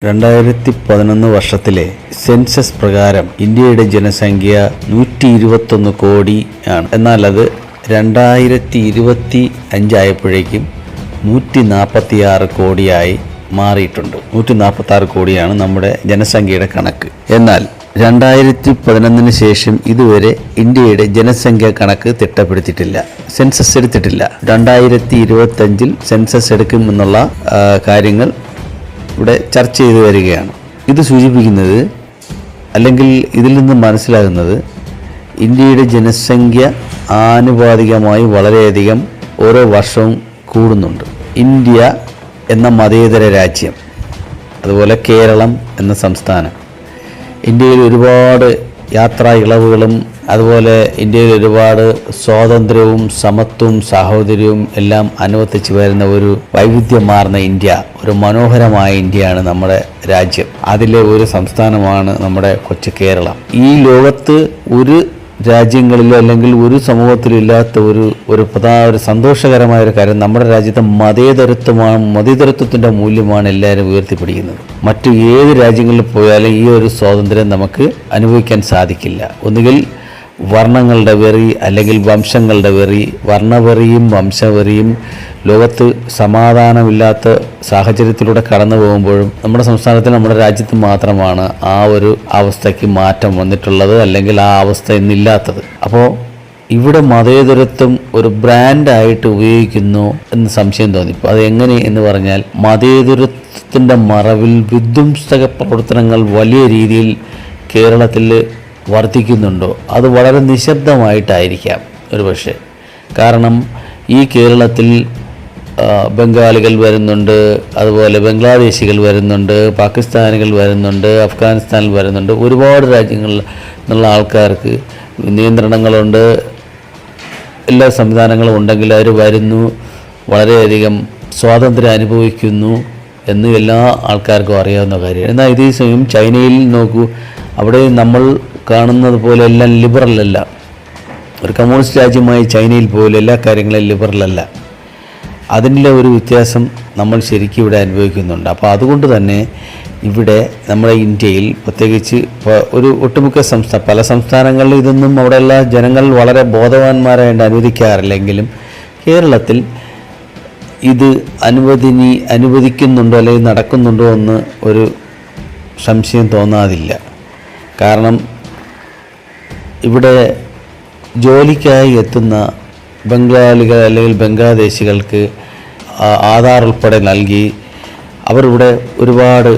2011 വർഷത്തിലെ സെൻസസ് പ്രകാരം ഇന്ത്യയുടെ ജനസംഖ്യ 121 കോടി ആണ്. എന്നാൽ അത് 2025 ആയപ്പോഴേക്കും 146 കോടിയായി മാറിയിട്ടുണ്ട്. 146 കോടിയാണ് നമ്മുടെ ജനസംഖ്യയുടെ കണക്ക്. എന്നാൽ 2011 ശേഷം ഇതുവരെ ഇന്ത്യയുടെ ജനസംഖ്യ കണക്ക് തിട്ടപ്പെടുത്തിയിട്ടില്ല, സെൻസസ് എടുത്തിട്ടില്ല. 2025 സെൻസസ് എടുക്കുമെന്നുള്ള കാര്യങ്ങൾ ഇവിടെ ചർച്ച ചെയ്തു വരികയാണ്. ഇത് സൂചിപ്പിക്കുന്നത്, അല്ലെങ്കിൽ ഇതിൽ നിന്ന് മനസ്സിലാകുന്നത്, ഇന്ത്യയുടെ ജനസംഖ്യ ആനുപാതികമായി വളരെയധികം ഓരോ വർഷവും കൂടുന്നുണ്ട്. ഇന്ത്യ എന്ന മതേതര രാജ്യം, അതുപോലെ കേരളം എന്ന സംസ്ഥാനം, ഇന്ത്യയിൽ ഒരുപാട് യാത്രാ ഇളവുകളും അതുപോലെ ഇന്ത്യയിൽ ഒരുപാട് സ്വാതന്ത്ര്യവും സമത്വവും സാഹോദര്യവും എല്ലാം അനുവർത്തിച്ച് വരുന്ന ഒരു വൈവിധ്യമാർന്ന ഇന്ത്യ, ഒരു മനോഹരമായ ഇന്ത്യയാണ് നമ്മുടെ രാജ്യം. അതിലെ ഒരു സംസ്ഥാനമാണ് നമ്മുടെ കൊച്ചു കേരളം. ഈ ലോകത്ത് ഒരു രാജ്യങ്ങളിലോ അല്ലെങ്കിൽ ഒരു സമൂഹത്തിലും ഇല്ലാത്ത ഒരു സന്തോഷകരമായ ഒരു കാര്യം, നമ്മുടെ രാജ്യത്തെ മതേതരത്വത്തിൻ്റെ മൂല്യമാണ് എല്ലാവരും ഉയർത്തിപ്പിടിക്കുന്നത്. മറ്റു ഏത് രാജ്യങ്ങളിൽ പോയാലും ഈ ഒരു സ്വാതന്ത്ര്യം നമുക്ക് അനുഭവിക്കാൻ സാധിക്കില്ല. ഒന്നുകിൽ വർണ്ണങ്ങളുടെ വെറി അല്ലെങ്കിൽ വംശങ്ങളുടെ വെറി, വർണ്ണവെറിയും വംശവെറിയും ലോകത്ത് സമാധാനമില്ലാത്ത സാഹചര്യത്തിലൂടെ കടന്നു പോകുമ്പോഴും നമ്മുടെ സംസ്ഥാനത്തിൽ, നമ്മുടെ രാജ്യത്ത് മാത്രമാണ് ആ ഒരു അവസ്ഥയ്ക്ക് മാറ്റം വന്നിട്ടുള്ളത്, അല്ലെങ്കിൽ ആ അവസ്ഥ ഇന്നില്ലാത്തത്. അപ്പോൾ ഇവിടെ മതേതരത്വം ഒരു ബ്രാൻഡായിട്ട് ഉപയോഗിക്കുന്നു എന്ന് സംശയം തോന്നിപ്പോൾ. അത് എങ്ങനെ എന്ന് പറഞ്ഞാൽ, മതേതരത്വത്തിൻ്റെ മറവിൽ വിധ്വംസക പ്രവർത്തനങ്ങൾ വലിയ രീതിയിൽ കേരളത്തിൽ വർദ്ധിക്കുന്നുണ്ടോ? അത് വളരെ നിശബ്ദമായിട്ടായിരിക്കാം ഒരുപക്ഷെ. കാരണം ഈ കേരളത്തിൽ ബംഗാളികൾ വരുന്നുണ്ട്, അതുപോലെ ബംഗ്ലാദേശികൾ വരുന്നുണ്ട്, പാകിസ്ഥാനികൾ വരുന്നുണ്ട്, അഫ്ഗാനിസ്ഥാനിൽ വരുന്നുണ്ട്. ഒരുപാട് രാജ്യങ്ങളിൽ നിന്നുള്ള ആൾക്കാർക്ക് നിയന്ത്രണങ്ങളുണ്ട്, എല്ലാ സംവിധാനങ്ങളും ഉണ്ടെങ്കിൽ അവർ വരുന്നു, വളരെയധികം സ്വാതന്ത്ര്യം അനുഭവിക്കുന്നു എന്ന് എല്ലാ ആൾക്കാർക്കും അറിയാവുന്ന കാര്യമാണ്. എന്നാൽ ഇതേ സമയം ചൈനയിൽ നോക്കൂ, അവിടെ നമ്മൾ കാണുന്നത് പോലെ എല്ലാം ലിബറലല്ല. ഒരു കമ്മ്യൂണിസ്റ്റ് രാജ്യമായ ചൈനയിൽ പോലും എല്ലാ കാര്യങ്ങളും ലിബറലല്ല. അതിൻ്റെ ഒരു വ്യത്യാസം നമ്മൾ ശരിക്കും ഇവിടെ അനുഭവിക്കുന്നുണ്ട്. അപ്പോൾ അതുകൊണ്ട് തന്നെ ഇവിടെ നമ്മുടെ ഇന്ത്യയിൽ, പ്രത്യേകിച്ച് ഒരു ഒട്ടുമിക്ക പല സംസ്ഥാനങ്ങളിലും ഇതൊന്നും അവിടെയുള്ള ജനങ്ങൾ വളരെ ബോധവാന്മാരായിട്ട് അനുവദിക്കാറില്ലെങ്കിലും കേരളത്തിൽ ഇത് അനുവദിക്കുന്നുണ്ടോ അല്ലെങ്കിൽ നടക്കുന്നുണ്ടോ എന്ന് ഒരു സംശയം തോന്നാതില്ല. കാരണം ഇവിടെ ജോലിക്കായി എത്തുന്ന ബംഗാളികൾ അല്ലെങ്കിൽ ബംഗ്ലാദേശികൾക്ക് ആധാർ ഉൾപ്പെടെ നൽകി അവരിവിടെ ഒരുപാട്